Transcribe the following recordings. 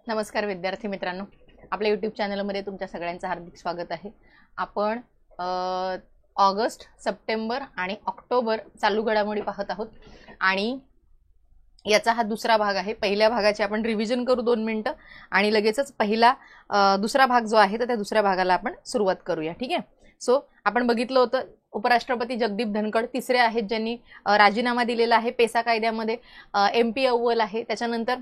नमस्कार विद्यार्थी मित्रांनो, आपल्या यूट्यूब चॅनलमध्ये तुमच्या सगळ्यांचं हार्दिक स्वागत आहे. आपण ऑगस्ट, सप्टेंबर आणि ऑक्टोबर चालू घडामोडी पाहत आहोत आणि याचा हा दुसरा भाग आहे. पहिल्या भागाची आपण रिव्हिजन करू 2 मिनिटं आणि लगेचच दुसरा भाग जो आहे तर त्या दुसऱ्या भागाला आपण सुरुवात करूया. ठीक आहे. सो आपण बघितलं होतं उपराष्ट्रपती जगदीप धनखड तिसरे आहेत ज्यांनी राजीनामा दिलेला आहे पेसा कायद्यामध्ये. MP अव्वल आहे. त्याच्यानंतर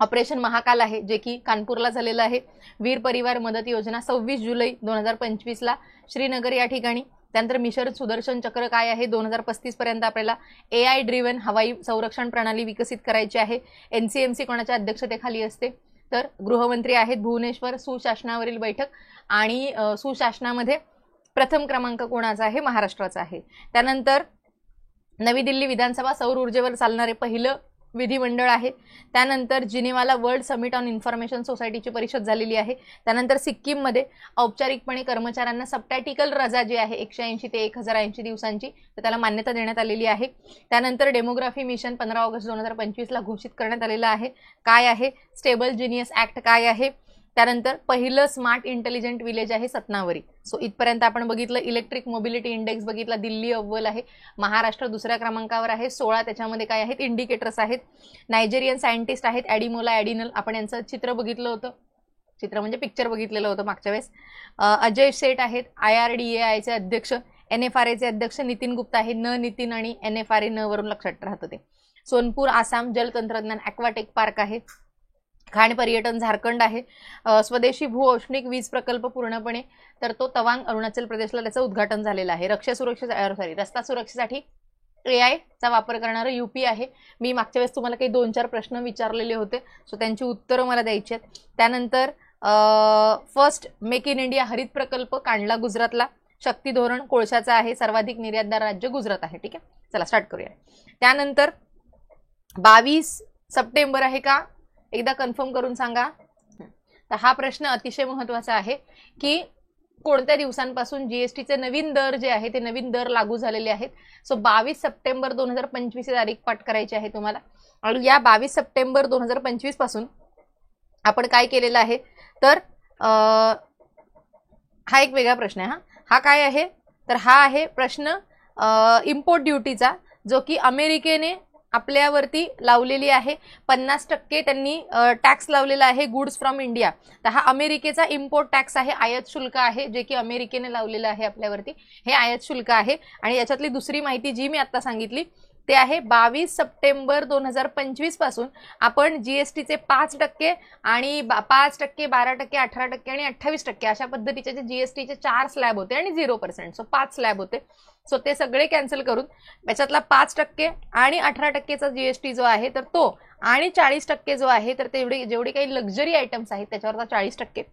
ऑपरेशन महाकाल आहे जे की कानपूरला झालेलं आहे. वीर परिवार मदत योजना 26 जुलै 2025 ला श्रीनगर या ठिकाणी. त्यानंतर मिशन सुदर्शन चक्र काय आहे 2035 पर्यंत आपल्याला AI ड्रिव्हन हवाई संरक्षण प्रणाली विकसित करायची आहे. NCMC कोणाच्या अध्यक्षतेखाली असते तर गृहमंत्री आहेत भुवनेश्वर. सुशासनावरील बैठक आणि सुशासनामध्ये प्रथम क्रमांक कोणाचा आहे महाराष्ट्राचा आहे. त्यानंतर नवी दिल्ली विधानसभा सौर ऊर्जेवर चालणारे पहिलं विधिमंडळ आहे. त्यानंतर जिनेवाला वर्ल्ड समिट ऑन इन्फॉर्मेशन सोसायटीची परिषद झालेली आहे. त्यानंतर सिक्कीममध्ये औपचारिकपणे कर्मचाऱ्यांना सबटॅटिकल रजा जी आहे 180 ते 1080 दिवसांची तर त्याला मान्यता देण्यात आलेली आहे. त्यानंतर डेमोग्राफी मिशन 15 ऑगस्ट 2025 ला घोषित करण्यात आलेलं आहे. काय आहे स्टेबल जीनियस ऍक्ट काय आहे. त्यानंतर पहिलं स्मार्ट इंटेलिजंट विलेज आहे सत्नावरी. सो इथपर्यंत आपण बघितलं. इलेक्ट्रिक मोबिलिटी इंडेक्स बघितला. दिल्ली अव्वल आहे, महाराष्ट्र दुसऱ्या क्रमांकावर आहे. 16 त्याच्यामध्ये काय आहेत इंडिकेटर्स आहेत. नायजेरियन सायंटिस्ट आहेत ॲडिमोला ॲडिनल. आपण यांचं चित्र बघितलं होतं, चित्र म्हणजे पिक्चर बघितलेलं होतं मागच्या वेळेस. अजय सेठ आहेत IRDAI चे अध्यक्ष. NFRA चे अध्यक्ष नितीन गुप्ता आहे. नितीन आणि NFRA न वरून लक्षात राहतं ते. सोनपूर आसाम जलतंत्रज्ञान ॲक्वाटेक पार्क आहे. खाण पर्यटन झारखंड आहे. स्वदेशी भू औष्णिक वीज प्रकल्प पूर्णपणे तर तो तवांग अरुणाचल प्रदेशला त्याचं उद्घाटन झालेलं आहे. रस्ता सुरक्षेसाठी AI चा वापर करणारं UP आहे. मी मागच्या वेळेस तुम्हाला काही 2-4 प्रश्न विचारलेले होते सो त्यांची उत्तरं मला द्यायची आहेत. त्यानंतर फर्स्ट मेक इन इंडिया हरित प्रकल्प कांडला गुजरातला. शक्ती धोरण कोळशाचा आहे. सर्वाधिक निर्यातदार राज्य गुजरात आहे. ठीक आहे, चला स्टार्ट करूया. त्यानंतर 22 सप्टेंबर आहे का एकदा कन्फर्म करून सांगा. तर हा प्रश्न अतिशय महत्त्वाचा आहे की कोणत्या दिवसांपासून GSTचे नवीन दर जे आहे ते नवीन दर लागू झालेले आहेत. सो 22 सप्टेंबर 2025 ही तारीख पाठ करायची आहे तुम्हाला. आणि या 22 सप्टेंबर 2025 पासून आपण काय केलेलं आहे तर हा एक वेगळा प्रश्न आहे. हा काय आहे तर हा आहे प्रश्न इम्पोर्ट ड्युटीचा जो की अमेरिकेने आपल्यावरती लावलेली आहे. 50% त्यांनी टॅक्स लावलेला आहे गुड्स फ्रॉम इंडिया. तर हा अमेरिकेचा इम्पोर्ट टॅक्स आहे, आयात शुल्क आहे जे की अमेरिकेने लावलेलं आहे आपल्यावरती. हे आयात शुल्क आहे. आणि याच्यातली दुसरी माहिती जी मी आता सांगितली ते आहे 22 सप्टेंबर 2025 पासून आपण GSTचे 5% आणि 5%, 12%, 18% आणि 28% अशा पद्धतीचे जे GSTचे 4 स्लॅब होते आणि 0%. सो 5 स्लॅब होते. सो ते सगळे कॅन्सल करून याच्यातला 5% आणि 18%चा GST जो आहे तर तो आणि 40% जो आहे तर तेवढे जेवढे काही लक्झरी आयटम्स आहेत त्याच्यावरचा 40%.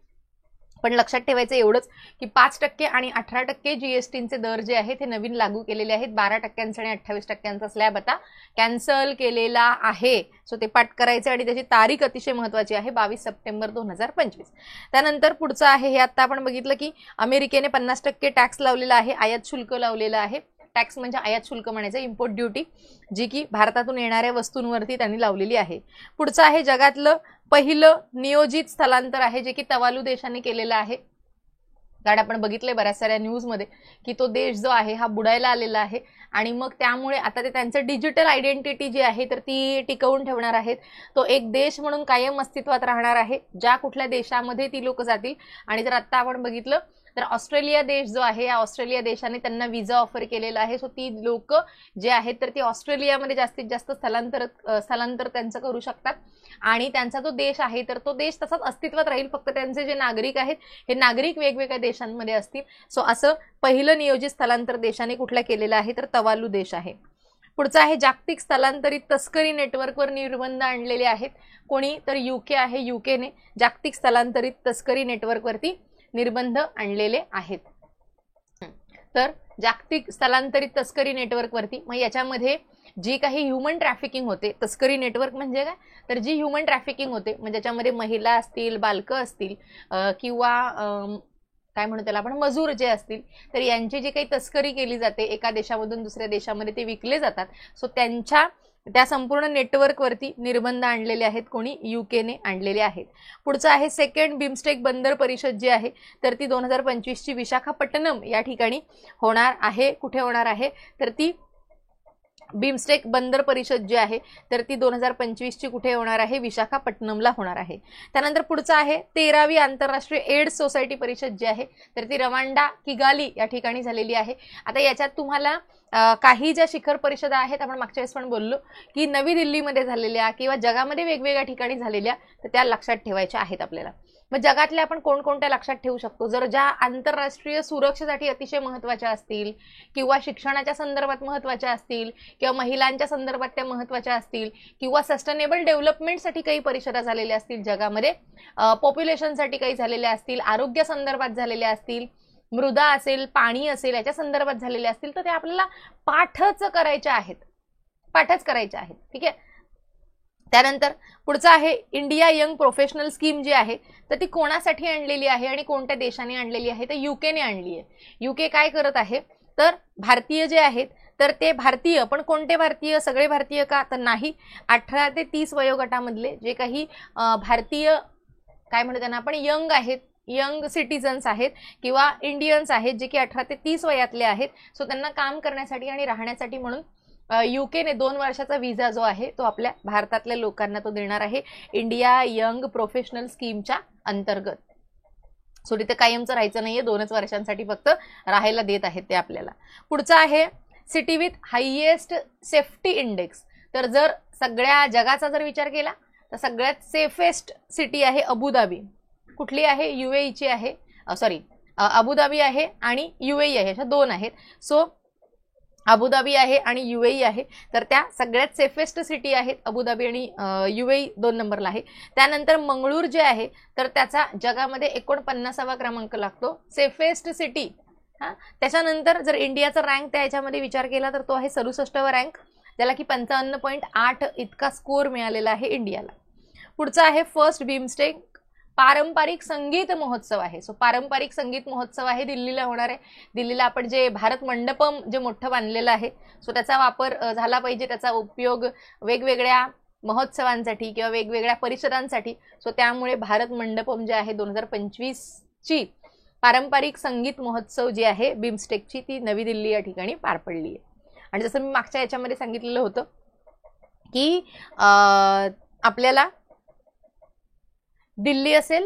पण लक्षात ठेवायचं एवढंच की 5% आणि 18% GSTचे दर जे आहेत ते नवीन लागू केलेले आहेत. 12% आणि 28% स्लॅब आता कॅन्सल केलेला आहे. सो ते पाठ करायचे आणि त्याची तारीख अतिशय महत्त्वाची आहे 22 सप्टेंबर 2025. त्यानंतर पुढचं आहे हे आता आपण बघितलं की अमेरिकेने 50% टॅक्स लावलेला आहे, आयात शुल्क लावलेलं आहे. टॅक्स म्हणजे आयात शुल्क म्हणायचं, इम्पोर्ट ड्युटी जी की भारतातून येणाऱ्या वस्तूंवरती त्यांनी लावलेली आहे. पुढचं आहे जगातलं पहिलं नियोजित स्थलांतर आहे जे की तवालू देशाने केलेलं आहे. कारण आपण बघितलंय बऱ्याच साऱ्या न्यूजमध्ये की तो देश जो आहे हा बुडायला आलेला आहे आणि मग त्यामुळे आता ते त्यांचं डिजिटल आयडेंटिटी जी आहे तर ती टिकवून ठेवणार आहेत. तो एक देश म्हणून कायम अस्तित्वात राहणार आहे. ज्या कुठल्या देशामध्ये ती लोक जातील. आणि जर आता आपण बघितलं तर ऑस्ट्रेलिया देश जो आहे या ऑस्ट्रेलिया देशाने त्यांना विजा ऑफर केलेला आहे. सो ती लोक जे आहेत तर ती ऑस्ट्रेलियामध्ये जास्तीत जास्त स्थलांतर त्यांचं करू शकतात आणि त्यांचा जो देश आहे तर तो देश तसाच अस्तित्वात राहील. फक्त त्यांचे जे नागरिक आहेत हे नागरिक वेगवेगळ्या देशांमध्ये असतील. सो असं पहिलं नियोजित स्थलांतर देशाने कुठला केलेलं आहे तर तवालू देश आहे. पुढचं आहे जागतिक स्थलांतरित तस्करी नेटवर्कवर निर्बंध आणलेले आहेत. कोणी तर UK आहे. UKने जागतिक स्थलांतरित तस्करी नेटवर्कवरती निर्बंध आणलेले आहेत. तर जागतिक स्थलांतरित तस्करी नेटवर्कवरती मग याच्यामध्ये जी काही ह्युमन ट्रॅफिकिंग होते, तस्करी नेटवर्क म्हणजे काय तर जी ह्युमन ट्रॅफिकिंग होते म्हणजे ज्याच्यामध्ये महिला असतील, बालकं असतील किंवा काय म्हणू त्याला आपण मजूर जे असतील तर यांची जी काही तस्करी केली जाते एका देशामधून दुसऱ्या देशामध्ये ते विकले जातात. सो त्यांच्या त्या संपूर्ण नेटवर्कवरती निर्बंध आणलेले आहेत. कोणी? युकेने आणलेले आहेत. पुढचं आहे सेकंड बिमस्टेक बंदर परिषद जी आहे तर ती 2025 ची विशाखापट्टणम या ठिकाणी होणार आहे. कुठे होणार आहे तर ती बिमस्टेक बंदर परिषद जी आहे तर ती 2025 ची कुठे होणार आहे? विशाखापट्टणमला होणार आहे. त्यानंतर पुढचं आहे 13वी आंतरराष्ट्रीय एड्स सोसायटी परिषद जी आहे तर ती रवांडा किगाली या ठिकाणी झालेली आहे. आता याच्यात तुम्हाला काही ज्या शिखर परिषदा आहेत आपण मागच्या वेळेस पण बोललो की नवी दिल्लीमध्ये झालेल्या किंवा जगामध्ये वेगवेगळ्या ठिकाणी झालेल्या तर त्या लक्षात ठेवायच्या आहेत आपल्याला. मग जगातल्या आपण कोणकोणत्या लक्षात ठेवू शकतो? जर ज्या आंतरराष्ट्रीय सुरक्षेसाठी अतिशय महत्त्वाच्या असतील किंवा शिक्षणाच्या संदर्भात महत्त्वाच्या असतील किंवा महिलांच्या संदर्भात त्या महत्त्वाच्या असतील किंवा सस्टेनेबल डेव्हलपमेंटसाठी काही परिषदा झालेल्या असतील जगामध्ये, पॉप्युलेशनसाठी काही झालेल्या असतील, आरोग्य संदर्भात झालेल्या असतील, मृदा असेल, पाणी असेल, याच्या संदर्भात झालेल्या असतील तर ते आपल्याला पाठच करायच्या आहेत. ठीक आहे. त्यानंतर पुढचं आहे इंडिया यंग प्रोफेशनल स्कीम जी आहे तर ती कोणासाठी आणलेली आहे आणि कोणत्या देशाने आणलेली आहे? तर युकेने आणली आहे. युके काय करत आहे तर भारतीय जे आहेत तर ते भारतीय, पण कोणते भारतीय? सगळे भारतीय का? तर नाही. 18 ते 30 वयोगटामधले जे काही भारतीय काय म्हणतो त्यांना आपण यंग आहेत, यंग सिटीजन्स आहेत किंवा इंडियन्स आहेत जे की 18 ते 30 वयातले आहेत. सो त्यांना काम करण्यासाठी आणि राहण्यासाठी म्हणून युकेने 2 वर्षाचा व्हिसा जो आहे तो आपल्या भारतातल्या लोकांना तो देणार आहे इंडिया यंग प्रोफेशनल स्कीमच्या अंतर्गत. सो तिथे कायमचं राहायचं नाहीये, 2च वर्षांसाठी फक्त राहायला देत आहेत ते आपल्याला. पुढचं आहे city with highest safety index. तर जर सगळ्या जगाचा जर विचार केला तर सगळ्यात सेफेस्ट सिटी आहे अबुधाबी. कुठली आहे? UAE आहे. अबुधाबी आहे आणि UAE आहे, अशा 2 आहेत. सो अबुधाबी आहे आणि UAE आहे तर त्या सगळ्यात सेफेस्ट सिटी आहेत अबुधाबी आणि UAE 2 नंबरला आहे. त्यानंतर मंगळूर जे आहे तर त्याचा जगामध्ये 49वा क्रमांक लागतो सेफेस्ट सिटी. त्याच्यानंतर जर इंडियाचा रँक त्या याच्यामध्ये विचार केला तर तो आहे 67वा रँक, ज्याला की 55.8 इतका स्कोर मिळालेला आहे इंडियाला. पुढचा आहे फर्स्ट बिमस्टेक पारंपरिक संगीत महोत्सव आहे. सो पारंपरिक संगीत महोत्सव आहे, दिल्लीला होणार आहे. दिल्लीला आपण जे भारत मंडपम जे मोठं बांधलेलं आहे सो त्याचा वापर झाला पाहिजे, त्याचा उपयोग वेगवेगळ्या महोत्सवांसाठी किंवा वेगवेगळ्या परिषदांसाठी. सो त्यामुळे भारत मंडपम जे आहे 2025 ची पारंपरिक संगीत महोत्सव जी आहे बिमस्टेकची ती नवी दिल्ली या ठिकाणी पार पडली आहे. आणि जसं मी मागच्या याच्यामध्ये सांगितलेलं होतं की आपल्याला दिल्ली असेल,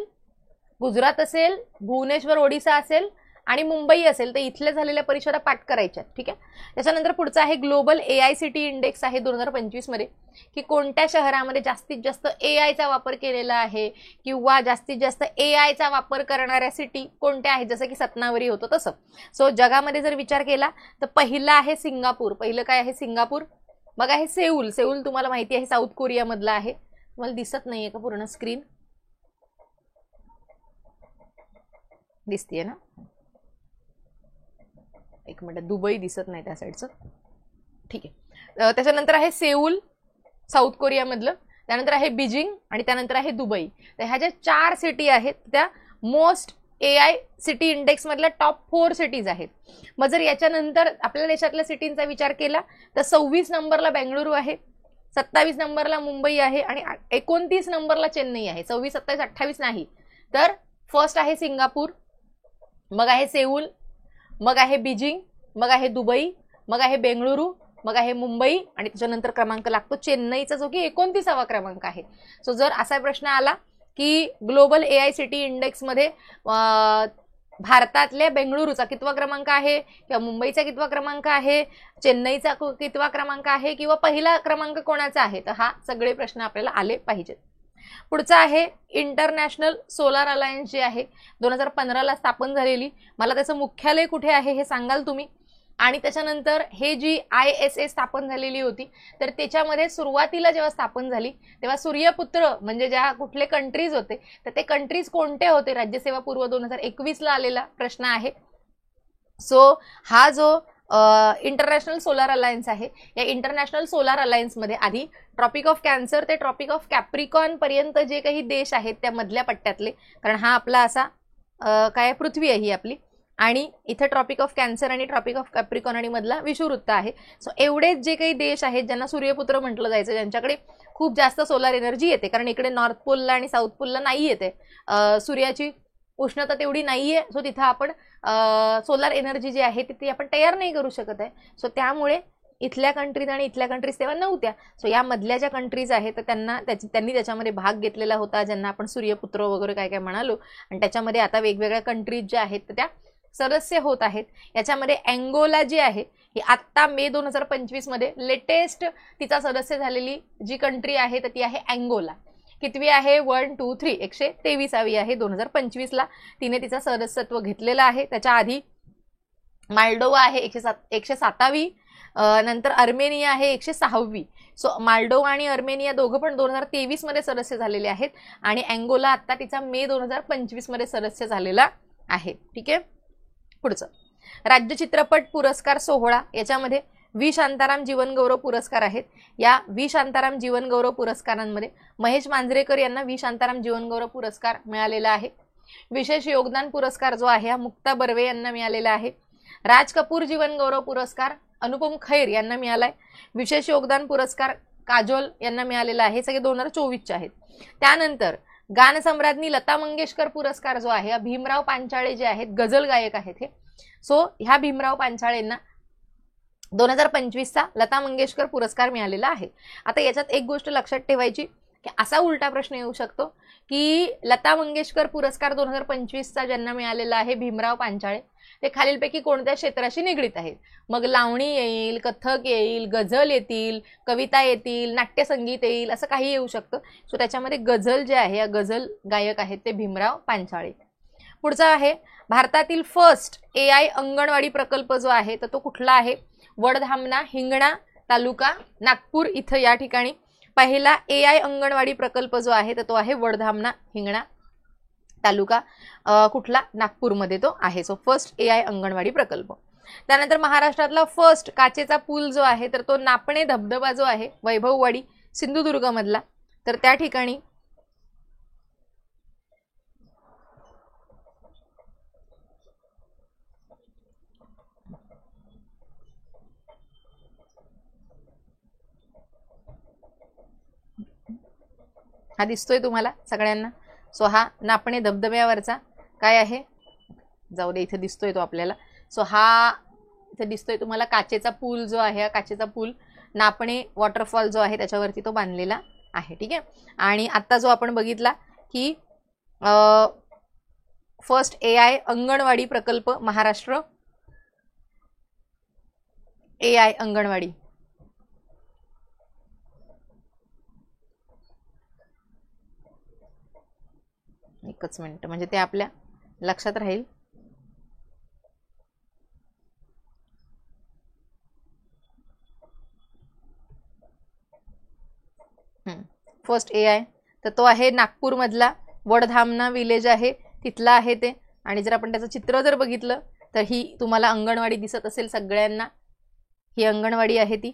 गुजरात असेल, भुवनेश्वर ओडिसा असेल आणि मुंबई असेल तर इथल्या झालेल्या परिषदा पाठ करायच्या. ठीक आहे. त्याच्यानंतर पुढचा आहे ग्लोबल AICT इंडेक्स आहे 2025 मध्ये की कोणत्या शहरामध्ये जास्तीत जास्त AIचा वापर केलेला आहे किंवा जास्तीत जास्त AIचा वापर करणाऱ्या सिटी कोणत्या आहेत, जसं की सत्नावरी होतं तसं. सो जगामध्ये जर विचार केला तर पहिलं आहे सिंगापूर. पहिलं काय आहे? सिंगापूर. मग आहे सेऊल. सेऊल तुम्हाला माहिती आहे साऊथ कोरिया मधला आहे. तुम्हाला दिसत नाहीये का पूर्ण स्क्रीन? दिसतीये ना? एक मिनिट, दुबई दिसत नाही त्या साईडचं. ठीक आहे. त्याच्यानंतर आहे सेऊल साऊथ कोरिया मधलं, त्यानंतर आहे बीजिंग आणि त्यानंतर आहे दुबई. तर ह्या ज्या 4 सिटी आहेत त्या मोस्ट AICT इंडेक्स मधल्या टॉप 4 सिटीज आहेत. मग जर याच्यानंतर आपल्या देशातल्या सिटींचा विचार केला तर 26 नंबरला बेंगळुरू आहे, 27 नंबरला मुंबई आहे आणि 29 नंबरला चेन्नई आहे. 26, 27, 28 नाही तर फर्स्ट आहे सिंगापूर, मग आहे सेऊल, मग आहे बीजिंग, मग आहे दुबई, मग आहे बेंगळुरू, मग आहे मुंबई आणि त्याच्यानंतर क्रमांक लागतो चेन्नईचा जो की 29वा क्रमांक आहे. सो जर असा प्रश्न आला की ग्लोबल AICT इंडेक्स मध्ये भारतातल्या बेंगळुरूचा कितवा क्रमांक आहे किंवा मुंबईचा कितवा क्रमांक आहे, चेन्नईचा कितवा क्रमांक आहे किंवा पहिला क्रमांक कोणाचा आहे, तर हा सगळे प्रश्न आपल्याला आले पाहिजेत. पुढचा आहे इंटरनॅशनल सोलार अलायन्स जी आहे 2015ला स्थापन झालेली. मला त्याचं मुख्यालय कुठे आहे हे सांगाल तुम्ही. आणि त्याच्यानंतर हे जी ISA स्थापन झालेली होती तर त्याच्यामध्ये सुरुवातीला जेव्हा स्थापन झाली तेव्हा सूर्यपुत्र म्हणजे ज्या कुठले कंट्रीज होते तर ते कंट्रीज कोणते होते, राज्यसेवा पूर्व 2021ला आलेला प्रश्न आहे. सो हा जो इंटरनॅशनल सोलार अलायन्स आहे या इंटरनॅशनल सोलार अलायन्स मध्ये आधी ट्रॉपिक ऑफ कॅन्सर ते ट्रॉपिक ऑफ कॅप्रिकॉन पर्यंत जे काही देश आहेत त्या मधल्या पट्ट्यातले, कारण हा आपला असा काय पृथ्वी आहे ही आपली, आणि इथे ट्रॉपिक ऑफ कॅन्सर आणि ट्रॉपिक ऑफ कॅप्रिकॉन मधला विषुववृत्त आहे. सो एवढेच जे काही देश आहेत ज्यांना सूर्यपुत्र म्हटलं जायचं, ज्यांच्याकडे खूप जास्त सोलार एनर्जी येते, कारण इकडे नॉर्थ पोलला आणि साऊथ पोलला नाही येते सूर्याची उष्णता तेवढी नाहीये. सो तिथं आपण सोलार एनर्जी जी आहे ती आपण तयार नाही करू शकत आहे. सो त्यामुळे इथल्या कंट्रीज आणि इथल्या कंट्रीज तेव्हा नव्हत्या. सो या मधल्या ज्या कंट्रीज आहेत तर त्यांनी त्याच्यामध्ये भाग घेतलेला होता, ज्यांना आपण सूर्यपुत्र वगैरे काय काय म्हणालो. आणि त्याच्यामध्ये आता वेगवेगळ्या कंट्रीज ज्या आहेत तर त्या सदस्य होत आहेत. याच्यामध्ये अँगोला जी आहे ही आत्ता मे 2025 मध्ये लेटेस्ट तिचा सदस्य झालेली जी कंट्री आहे तर ती आहे अँगोला. कितवी आहे? 1 2 3 123वी आहे. 2025ला तिने तिचा सदस्यत्व घेतलेलं आहे. त्याच्या आधी माल्डोवा आहे 107वी, नंतर अर्मेनिया आहे 106वी. सो माल्डोवा आणि अर्मेनिया दोघं पण 2023 मध्ये सदस्य झालेले आहेत आणि अँगोला आता तिचा मे 2025 मध्ये सदस्य झालेला आहे. ठीक आहे. पुढचं राज्य चित्रपट पुरस्कार सोहळा, याच्यामध्ये व्ही शांताराम जीवनगौरव पुरस्कार आहेत. या व्ही शांताराम जीवनगौरव पुरस्कारांमध्ये महेश मांजरेकर यांना व्ही शांताराम जीवनगौरव पुरस्कार मिळालेला आहे. विशेष योगदान पुरस्कार जो आहे हा मुक्ता बर्वे यांना मिळालेला आहे. राज कपूर जीवनगौरव पुरस्कार अनुपम खैर यांना मिळालाय. विशेष योगदान पुरस्कार काजोल यांना मिळालेला आहे. सगळे 2024चे आहेत. त्यानंतर गान सम्राज्ञी लता मंगेशकर पुरस्कार जो आहे भीमराव पांचाळे जे आहेत गझल गायक आहेत हे. सो ह्या भीमराव पांचाळेंना 2025चा लता मंगेशकर पुरस्कार मिळालेला आहे. आता याच्यात एक गोष्ट लक्षात ठेवायची की असा उलटा प्रश्न येऊ शकतो की लता मंगेशकर पुरस्कार 2025चा ज्यांना मिळालेला आहे भीमराव पांचाळे ते खालीलपैकी कोणत्या क्षेत्राशी निगडीत आहेत. मग लावणी येईल, कथक येईल, गझल येतील, कविता येतील, नाट्यसंगीत येईल, असं काही येऊ शकतं. सो त्याच्यामध्ये गझल जे आहे या गझल गायक आहेत ते भीमराव पांचाळे. पुढचा आहे भारतातील फर्स्ट AI अंगणवाडी प्रकल्प जो आहे तर तो कुठला आहे? वडधामणा हिंगणा तालुका नागपूर इथं या ठिकाणी पहिला AI अंगणवाडी प्रकल्प जो आहे तर तो आहे वडधामणा हिंगणा तालुका कुठला? नागपूरमध्ये तो आहे. सो फर्स्ट AI अंगणवाडी प्रकल्प. त्यानंतर महाराष्ट्रातला फर्स्ट काचेचा पूल जो आहे तर तो नापणे धबधबा जो आहे वैभववाडी सिंधुदुर्ग मधला तर त्या ठिकाणी हा दिसतोय तुम्हाला सगळ्यांना. सो हा नापणे धबधब्यावरचा काय आहे, जाऊ दे इथे दिसतोय तो आपल्याला. सो हा इथे दिसतोय तुम्हाला काचेचा पूल जो आहे, हा काचेचा पूल नापणे वॉटरफॉल जो आहे त्याच्यावरती तो बांधलेला आहे. ठीक आहे. आणि आता जो आपण बघितला की फर्स्ट AI अंगणवाडी प्रकल्प महाराष्ट्र AI अंगणवाडी एकच मिनिट म्हणजे ते आपल्या लक्षात राहील. फर्स्ट AI तर तो आहे नागपूर मधला वडधामणा विलेज आहे तिथला आहे ते. आणि जर आपण त्याचं चित्र जर बघितलं तर ही तुम्हाला अंगणवाडी दिसत असेल सगळ्यांना. ही अंगणवाडी आहे ती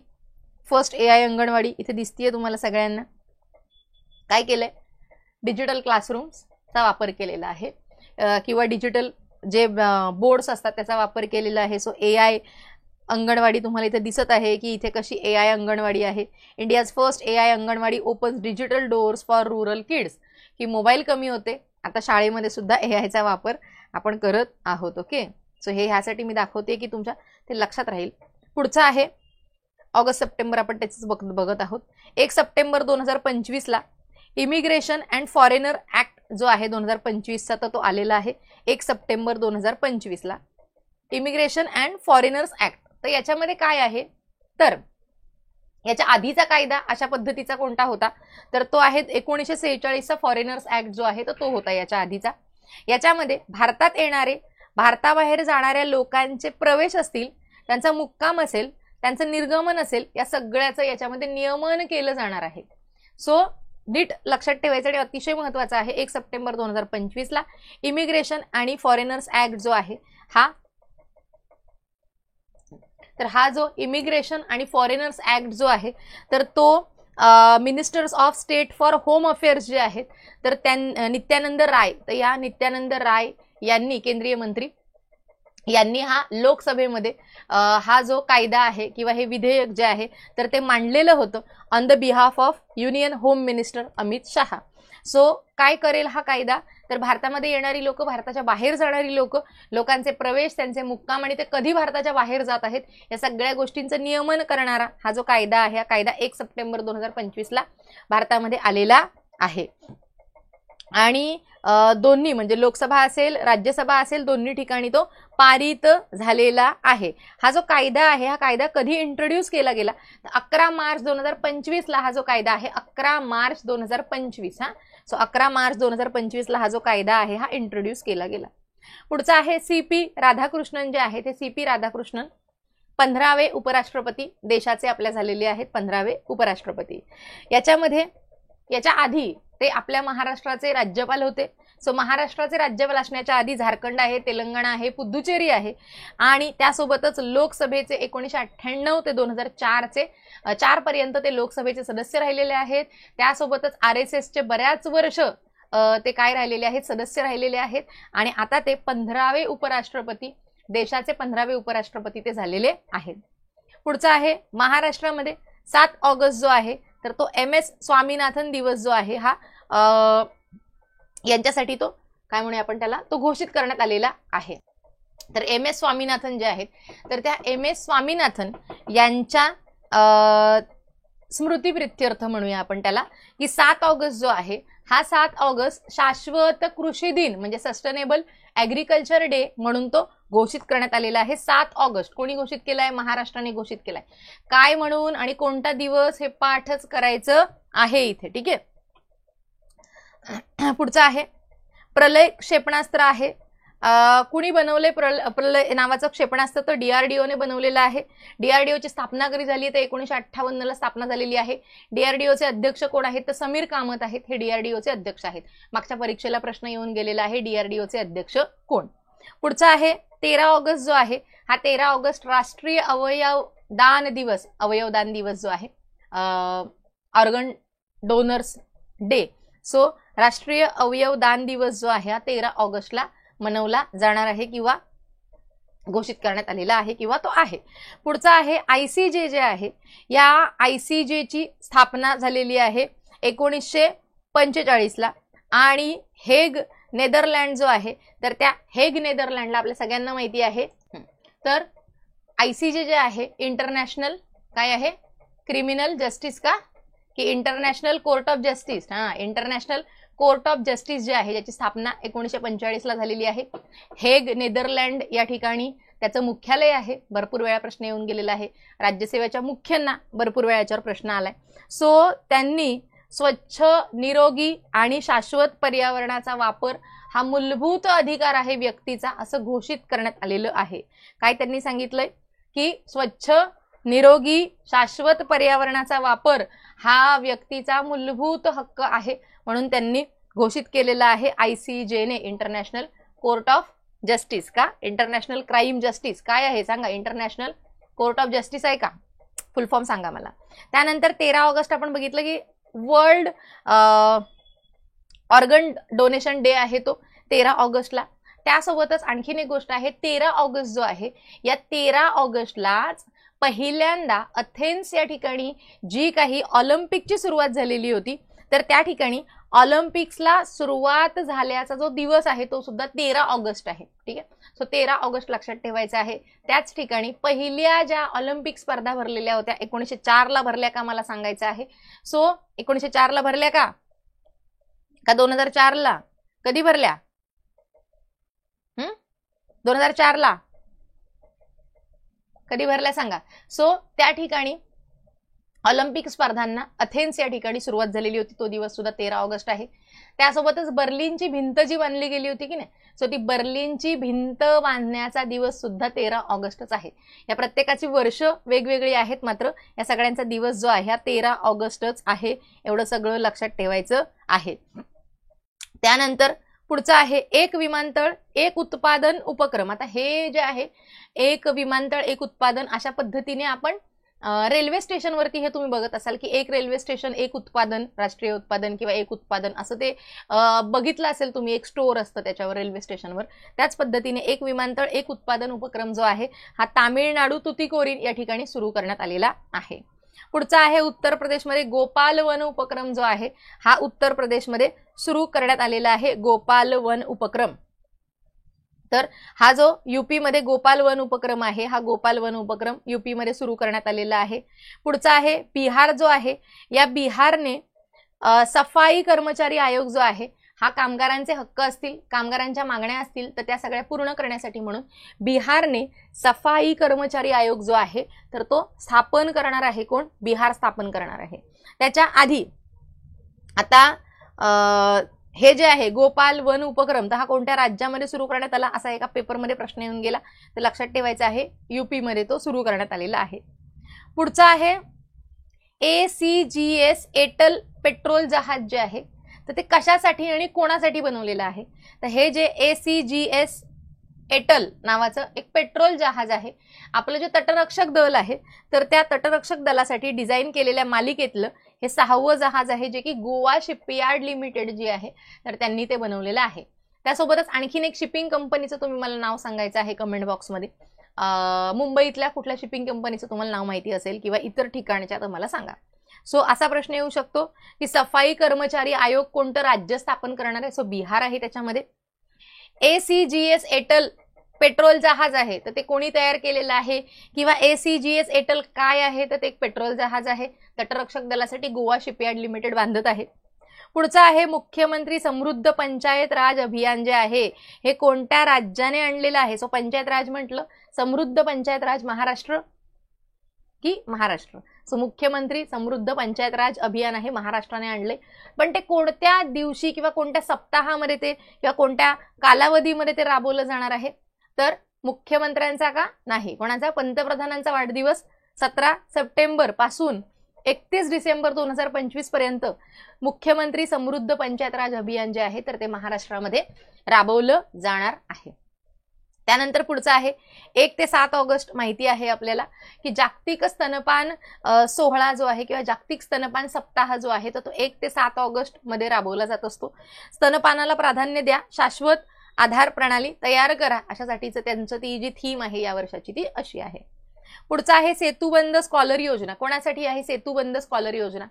फर्स्ट AI अंगणवाडी इथे दिसतीये तुम्हाला सगळ्यांना. काय केलंय? डिजिटल क्लासरूम्सचा वापर केलेला आहे किंवा डिजिटल जे बोर्ड्स असतात त्याचा वापर केलेला आहे. सो AI अंगणवाडी तुम्हाला इथे दिसत आहे की इथे कशी AI अंगणवाडी आहे. India's first AI anganwadi opens digital doors for rural kids. की मोबाईल कमी होते आता शाळेमध्ये सुद्धा AIचा वापर आपण करत आहोत. ओके. सो हे ह्यासाठी मी दाखवते की तुमच्या ते लक्षात राहील. पुढचा आहे ऑगस्ट सप्टेंबर आपण त्याच बघत आहोत. 1 सप्टेंबर 2025ला इमिग्रेशन अँड फॉरेनर ऍक्ट जो आहे 2025चा तर तो आलेला आहे 1 सप्टेंबर 2025ला इमिग्रेशन अँड फॉरेनर्स ऍक्ट. तर याच्यामध्ये काय आहे तर याच्या आधीचा कायदा अशा पद्धतीचा कोणता होता तर तो आहे 1946चा फॉरेनर्स ऍक्ट जो आहे तर तो होता याच्या आधीचा. याच्यामध्ये भारतात येणारे भारताबाहेर जाणाऱ्या लोकांचे प्रवेश असतील, त्यांचा मुक्काम असेल, त्यांचं निर्गमन असेल, या सगळ्याचं याच्यामध्ये नियमन केलं जाणार आहे. सो नीट लक्षात ठेवायचं आणि अतिशय महत्त्वाचं आहे 1 सप्टेंबर 2025ला इमिग्रेशन आणि फॉरेनर्स ऍक्ट जो आहे हा जो इमिग्रेशन आणि फॉरेनर्स ऍक्ट जो आहे तर तो ministers of state for home affairs जे आहेत तर नित्यानंद राय तर या नित्यानंद राय यांनी केंद्रीय मंत्री यांनी हा लोकसभेमध्ये हा जो कायदा आहे किंवा हे विधेयक जे आहे तर ते मांडलेलं होतं on the behalf of union home minister Amit Shah. So काय करेल हा कायदा, तर भारतामध्ये येणारी लोक, भारताच्या बाहेर जाणारी लोक, लोकांचे प्रवेश, त्यांचे मुक्काम आणि ते कधी भारताच्या बाहेर जात आहेत या सगळ्या गोष्टींचं नियमन करणारा हा जो कायदा आहे, हा कायदा 1 सप्टेंबर 2025ला भारतामध्ये आलेला आहे. आणि दोन्ही म्हणजे लोकसभा असेल राज्यसभा असेल दोन्ही ठिकाणी तो पारित झालेला आहे. हा जो कायदा आहे हा कायदा कधी इंट्रोड्यूस केला गेला, 11 मार्च 2025ला हा जो कायदा आहे 11 मार्च 2025 हा. सो 11 मार्च 2025ला हा जो कायदा आहे हा इंट्रोड्यूस केला गेला. पुढचा आहे CP राधाकृष्णन जे आहे ते CP राधाकृष्णन 15वे उपराष्ट्रपती देशाचे आपल्या झालेले आहेत, 15वे उपराष्ट्रपती. याच्या आधी ते आपल्या महाराष्ट्राचे राज्यपाल होते. सो महाराष्ट्राचे राज्यपाल असण्याच्या आधी झारखंड आहे, तेलंगणा आहे, पुदुचेरी आहे आणि त्यासोबतच लोकसभेचे 1998 ते 2004 पर्यंत ते लोकसभेचे सदस्य राहिलेले आहेत. त्यासोबतच RSSचे बऱ्याच वर्ष ते काय राहिलेले आहेत, सदस्य राहिलेले आहेत आणि आता ते 15वे उपराष्ट्रपती, देशाचे 15वे उपराष्ट्रपती ते झालेले आहेत. पुढचा आहे महाराष्ट्रामध्ये 7 ऑगस्ट जो आहे तर तो MS स्वामीनाथन दिवस जो आहे हा यांच्यासाठी तो काय म्हणूया आपण त्याला, तो घोषित करण्यात आलेला आहे. तर MS स्वामीनाथन जे आहेत तर त्या MS स्वामीनाथन यांच्या स्मृतिप्रित्यर्थ म्हणूया आपण त्याला की 7 ऑगस्ट जो आहे हा 7 ऑगस्ट शाश्वत कृषी दिन म्हणजे सस्टेनेबल ॲग्रिकल्चर डे म्हणून तो घोषित करण्यात आलेला आहे. 7 ऑगस्ट कोणी घोषित केलाय, महाराष्ट्राने घोषित केलाय. काय म्हणून आणि कोणता दिवस हे पाठच करायचं आहे इथे, ठीक आहे. पुढचा आहे प्रलय क्षेपणास्त्र आहे. कुणी बनवले प्रलय नावाचं क्षेपणास्त्र, तर DRDO ने बनवलेलं आहे. DRDOची स्थापना कधी झाली तर 1958ला स्थापना झालेली आहे. DRDOचे अध्यक्ष कोण आहेत तर समीर कामत आहेत, हे DRDOचे अध्यक्ष आहेत. मागच्या परीक्षेला प्रश्न येऊन गेलेला आहे DRDOचे अध्यक्ष कोण. पुढचा आहे 13 ऑगस्ट जो आहे हा 13 ऑगस्ट राष्ट्रीय अवयवदान दिवस जो आहे, ऑर्गन डोनर्स डे. सो राष्ट्रीय अवयवदान दिवस जो आहे हा 13 ऑगस्टला मनवला जाणार आहे किंवा घोषित करण्यात आलेला आहे किंवा तो आहे. पुढचा आहे ICJ जे आहे, या ICJची स्थापना झालेली आहे 1945ला आणि हेग नेदरलँड जो आहे तर त्या हेग नेदरलँडला आपल्या सगळ्यांना माहिती आहे. तर ICJ जे आहे इंटरनॅशनल काय आहे, क्रिमिनल जस्टिस का की international court of justice, international court of justice J आहे ज्याची स्थापना 1945ला झालेली आहे. हेग नेदरलँड या ठिकाणी त्याचं मुख्यालय आहे. भरपूर वेळा प्रश्न येऊन गेलेला आहे, राज्यसेवेच्या मुख्यांना भरपूर वेळा याच्यावर प्रश्न आलाय. सो त्यांनी स्वच्छ, निरोगी आणि शाश्वत पर्यावरणाचा वापर हा मूलभूत अधिकार आहे व्यक्तीचा असं घोषित करण्यात आलेलं आहे. काय त्यांनी सांगितलंय की स्वच्छ, निरोगी, शाश्वत पर्यावरणाचा वापर हा व्यक्तीचा मूलभूत हक्क आहे म्हणून त्यांनी घोषित केलेला आहे ICJ ने, इंटरनॅशनल कोर्ट ऑफ जस्टिस का इंटरनॅशनल क्राईम जस्टिस काय आहे सांगा, इंटरनॅशनल कोर्ट ऑफ जस्टिस आहे का, फुल फॉर्म सांगा मला. त्यानंतर 13 ऑगस्ट आपण बघितलं की वर्ल्ड ऑर्गन डोनेशन डे आहे तो 13 ऑगस्टला. त्यासोबतच आणखीन एक गोष्ट आहे 13 ऑगस्ट जो आहे या 13 ऑगस्टलाच पहिल्यांदा अथेन्स या ठिकाणी जी काही ऑलिम्पिकची सुरुवात झालेली होती तर त्या ठिकाणी ऑलिम्पिक्सला सुरुवात झाल्याचा जो दिवस आहे तो सुद्धा 13 ऑगस्ट आहे, ठीक आहे. सो 13 ऑगस्ट लक्षात ठेवायचं आहे. त्याच ठिकाणी पहिल्या ज्या ऑलिम्पिक स्पर्धा भरलेल्या होत्या 1904ला भरल्या का मला सांगायचं आहे. सो 1904ला भरल्या का 2004ला, कधी भरल्या 2004ला कधी भरल्या सांगा. सो त्या ठिकाणी ऑलिम्पिक स्पर्धांना अथेन्स या ठिकाणी सुरुवात झालेली होती, तो दिवस सुद्धा 13 ऑगस्ट आहे. त्यासोबतच बर्लिनची भिंत जी बांधली गेली होती की नाही, सो ती बर्लिनची भिंत बांधण्याचा दिवस सुद्धा 13 ऑगस्टच आहे. या प्रत्येकाची वर्ष वेगवेगळी आहेत, मात्र या सगळ्यांचा दिवस जो आहे हा 13 ऑगस्टच आहे. एवढं सगळं लक्षात ठेवायचं आहे. त्यानंतर पुढचा आहे एक विमानतळ एक उत्पादन उपक्रम. आता हे जे आहे एक विमानतळ एक उत्पादन अशा पद्धतीने आपण रेल्वे स्टेशनवरती हे तुम्ही बघत असाल की एक रेल्वे स्टेशन एक उत्पादन, राष्ट्रीय उत्पादन किंवा एक उत्पादन असं ते बघितलं असेल तुम्ही, एक स्टोअर असतं त्याच्यावर रेल्वे स्टेशनवर. त्याच पद्धतीने एक विमानतळ एक उत्पादन उपक्रम जो आहे हा तामिळनाडू तुतीकोरीन या ठिकाणी सुरू करण्यात आलेला आहे. पुढचा आहे उत्तर प्रदेशमध्ये गोपाल वन उपक्रम जो आहे हा उत्तर प्रदेशमध्ये सुरू करण्यात आलेला आहे, गोपाल वन उपक्रम. तर हा जो यूपी मध्ये गोपाल वन उपक्रम आहे, हा गोपाल वन उपक्रम यूपी मध्ये सुरू करण्यात आलेला आहे. पुढचा आहे बिहार जो आहे, या बिहारने सफाई कर्मचारी आयोग जो आहे हा कामगारांचे हक्क असतील, कामगारांच्या मागण्या असतील तर त्या सगळ्या पूर्ण करण्यासाठी म्हणून बिहारने सफाई कर्मचारी आयोग जो आहे तर तो स्थापन करणार आहे. कोण? बिहार स्थापन करणार आहे. त्याच्या आधी आता हे जे आहे गोपाल वन उपक्रम, तर हा कोणत्या राज्यामध्ये सुरू करण्यात आला असा एका पेपरमध्ये प्रश्न येऊन गेला, तर लक्षात ठेवायचा आहे यूपी मध्ये तो सुरू करण्यात आलेला आहे. पुढचा आहे ACGS एटल पेट्रोल जहाज जे आहे तर ते कशासाठी आणि कोणासाठी बनवलेलं आहे, तर हे जे ACGS एटल नावाचं एक पेट्रोल जहाज आहे, आपलं जे तटरक्षक दल आहे तर त्या तटरक्षक दलासाठी डिझाईन केलेल्या मालिकेतलं हे 6वं जहाज आहे, जे की गोवा शिपयार्ड लिमिटेड जी आहे तर त्यांनी ते बनवलेलं आहे. त्यासोबतच आणखीन एक शिपिंग कंपनीचं तुम्ही मला नाव सांगायचं आहे कमेंट बॉक्समध्ये. मुंबईतल्या कुठल्या शिपिंग कंपनीचं तुम्हाला नाव माहिती असेल किंवा इतर ठिकाणच्या तर मला सांगा. सो असा प्रश्न येऊ शकतो की सफाई कर्मचारी आयोग कोणतं राज्य स्थापन करणार आहे, सो बिहार आहे त्याच्यामध्ये. ACGS एटल पेट्रोल जहाज आहे तर ते कोणी तयार केलेलं आहे किंवा ACGS एटल काय आहे, तर ते एक पेट्रोल जहाज आहे, तटरक्षक दलासाठी गोवा शिपयार्ड लिमिटेड बांधत आहे. पुढचा आहे मुख्यमंत्री समृद्ध पंचायत राज अभियान जे आहे हे कोणत्या राज्याने आणलेलं आहे, सो पंचायत राज म्हटलं, समृद्ध पंचायत राज महाराष्ट्र की महाराष्ट्र, सो मुख्यमंत्री समृद्ध पंचायत राज अभियान आहे महाराष्ट्राने आणले. पण ते कोणत्या दिवशी किंवा कोणत्या सप्ताहामध्ये ते किंवा कोणत्या कालावधीमध्ये ते राबवलं जाणार आहे, तर मुख्यमंत्र्यांचा का नाही, कोणाचा? पंतप्रधानांचा वाढदिवस 17 सप्टेंबर पासून 31 डिसेंबर 2025 पर्यंत मुख्यमंत्री समृद्ध पंचायत राज अभियान जे आहे तर ते महाराष्ट्रामध्ये राबवलं जाणार आहे. त्यानंतर पुढचं आहे 1 ते 7 ऑगस्ट. माहिती आहे आपल्याला की जागतिक स्तनपान सोहळा जो आहे किंवा जागतिक स्तनपान सप्ताह जो आहे तर तो 1 ते 7 ऑगस्ट मध्ये राबवला जात असतो. स्तनपानाला प्राधान्य द्या, शाश्वत आधार प्रणाली तयार करा, अशासाठीचं त्यांचं ती जी थीम आहे या वर्षाची ती अशी आहे. पुढचा आहे सेतुबंध स्कॉलर योजना. कोणासाठी आहे सेतुबंध स्कॉलर योजना,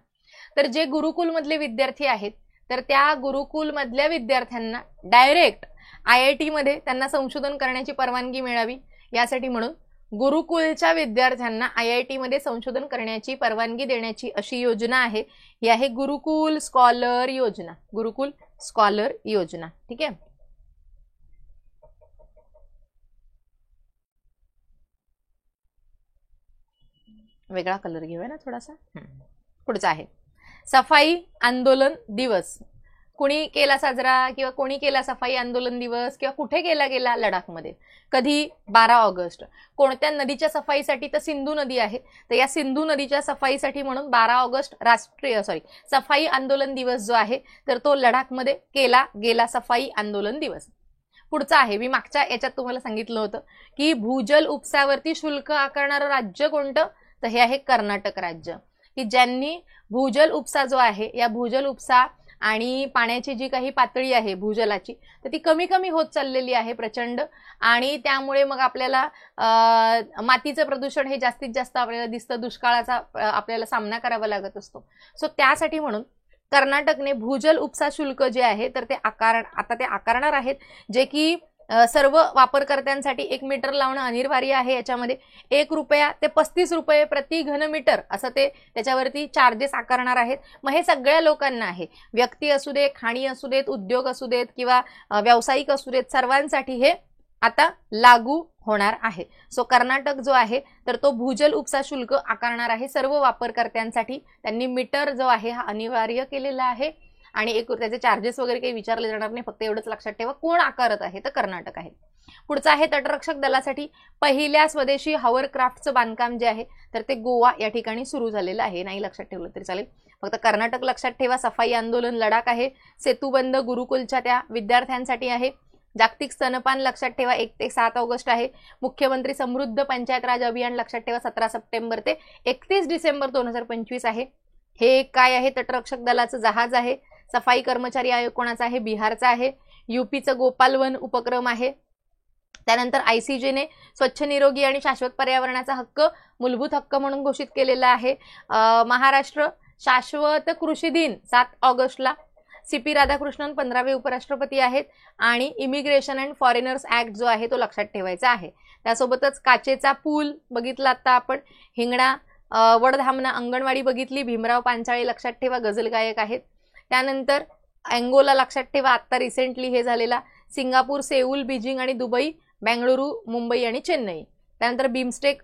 तर जे गुरुकुल मधले विद्यार्थी आहेत तर त्या गुरुकुल मधल्या विद्यार्थ्यांना डायरेक्ट IIT मध्ये त्यांना संशोधन करण्याची परवानगी मिळावी यासाठी म्हणून गुरुकुलच्या विद्यार्थ्यांना IIT मध्ये संशोधन करण्याची परवानगी देण्याची अशी योजना आहे. ही आहे गुरुकुल स्कॉलर योजना, गुरुकुल स्कॉलर योजना. ठीक आहे. वेगळा कलर घेऊया ना थोडासा. पुढचा आहे सफाई आंदोलन दिवस. कुणी केला साजरा किंवा कोणी केला सफाई आंदोलन दिवस किंवा कुठे केला गेला? लडाखमध्ये. कधी? 12 ऑगस्ट. कोणत्या नदीच्या सफाईसाठी? तर सिंधू नदी आहे, तर या सिंधू नदीच्या सफाईसाठी म्हणून 12 ऑगस्ट सफाई आंदोलन दिवस जो आहे तर तो लडाखमध्ये केला गेला, सफाई आंदोलन दिवस. पुढचा आहे, मी मागच्या याच्यात तुम्हाला सांगितलं होतं की भूजल उपसावरती शुल्क आकारणारं राज्य कोणतं, तर हे आहे कर्नाटक राज्य, की ज्यांनी भूजल उपसा जो आहे या भूजल उपसा आणि पाण्याची जी काही पातळी आहे भूजलाची तर ती कमी कमी होत चाललेली आहे प्रचंड, आणि त्यामुळे मग आपल्याला मातीचं प्रदूषण हे जास्तीत जास्त आपल्याला दिसतं, दुष्काळाचा आपल्याला सामना करावा लागत असतो. सो त्यासाठी म्हणून कर्नाटकने भूजल उपसा शुल्क जे आहे तर ते आता ते आकारणार आहेत, जे की सर्व वापरकर्त्यांसाठी 1 मीटर लावणं अनिवार्य आहे. याच्यामध्ये 1 रुपया ते 35 रुपये प्रति घनमीटर असं ते त्याच्यावरती चार्जेस आकारणार आहेत. मग हे सगळ्या लोकांना आहे, व्यक्ती असू दे, खाणी असू देत, उद्योग असू देत किंवा व्यावसायिक असू देत, सर्वांसाठी हे आता लागू होणार आहे. सो कर्नाटक जो आहे तर तो भूजल उपसा शुल्क आकारणार आहे सर्व वापरकर्त्यांसाठी. त्यांनी मीटर जो आहे हा अनिवार्य केलेला आहे आणि एक त्याचे चार्जेस वगैरे काही विचारले जाणार नाही, फक्त एवढंच लक्षात ठेवा कोण आकारत आहे तर कर्नाटक आहे. पुढचा आहे तटरक्षक दलासाठी पहिल्या स्वदेशी हॉवरक्राफ्टचं बांधकाम जे आहे तर ते गोवा या ठिकाणी सुरू झालेलं आहे. नाही लक्षात ठेवलं तरी चालेल, फक्त कर्नाटक लक्षात ठेवा. सफाई आंदोलन लडाख आहे, सेतुबंध गुरुकुलच्या त्या विद्यार्थ्यांसाठी आहे, जागतिक स्तनपान लक्षात ठेवा 1 ते 7 ऑगस्ट आहे. मुख्यमंत्री समृद्ध पंचायत राज अभियान लक्षात ठेवा 17 सप्टेंबर ते 31 डिसेंबर 2025 आहे. हे काय आहे? तटरक्षक दलाचं जहाज आहे. सफाई कर्मचारी आयोग कोणाचा आहे? बिहारचा आहे. यूपीचं गोपाल वन उपक्रम आहे. त्यानंतर आयसीजेने स्वच्छ निरोगी आणि शाश्वत पर्यावरणाचा हक्क मूलभूत हक्क म्हणून घोषित केलेला आहे. महाराष्ट्र शाश्वत कृषी दिन 7 ऑगस्टला. CP राधाकृष्णन 15वे उपराष्ट्रपती आहेत. आणि इमिग्रेशन अँड फॉरेनर्स ऍक्ट जो आहे तो लक्षात ठेवायचा आहे. त्यासोबतच काचेचा पूल बघितला आता आपण. हिंगणा वडधामना अंगणवाडी बघितली. भीमराव पांचाळे लक्षात ठेवा, गझल गायक आहेत. त्यानंतर अँगोला लक्षात ठेवा, आत्ता रिसेंटली हे झालेला. सिंगापूर, सेऊल, बीजिंग आणि दुबई, बेंगळुरू, मुंबई आणि चेन्नई. त्यानंतर बिमस्टेक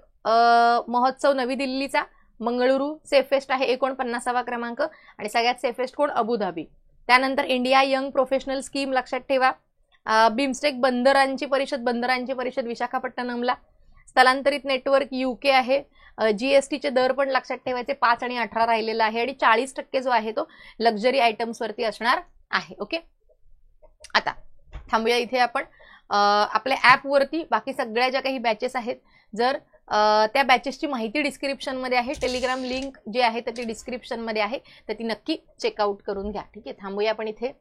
महोत्सव नवी दिल्लीचा. मंगळुरू सेफेस्ट आहे 49वा क्रमांक आणि सगळ्यात सेफेस्ट कोण? अबुधाबी. त्यानंतर इंडिया यंग प्रोफेशनल स्कीम लक्षात ठेवा. बिमस्टेक बंदरांची परिषद विशाखापट्टणमला. स्थलांतरित नेटवर्क UK आहे. GSTचे दर पण लक्षात ठेवायचे 5 आणि 18 राहिलेला आहे आणि 40% जो आहे तो लक्झरी आयटम्स वरती असणार आहे. ओके, आता थांबूया इथे आपण. आपल्या ॲपवरती बाकी सगळ्या ज्या काही बॅचेस आहेत, जर त्या बॅचेसची माहिती डिस्क्रिप्शनमध्ये आहे. टेलिग्राम लिंक जी आहे तर ती डिस्क्रिप्शनमध्ये आहे, तर ती नक्की चेकआउट करून घ्या. ठीक आहे, थांबूया आपण इथे.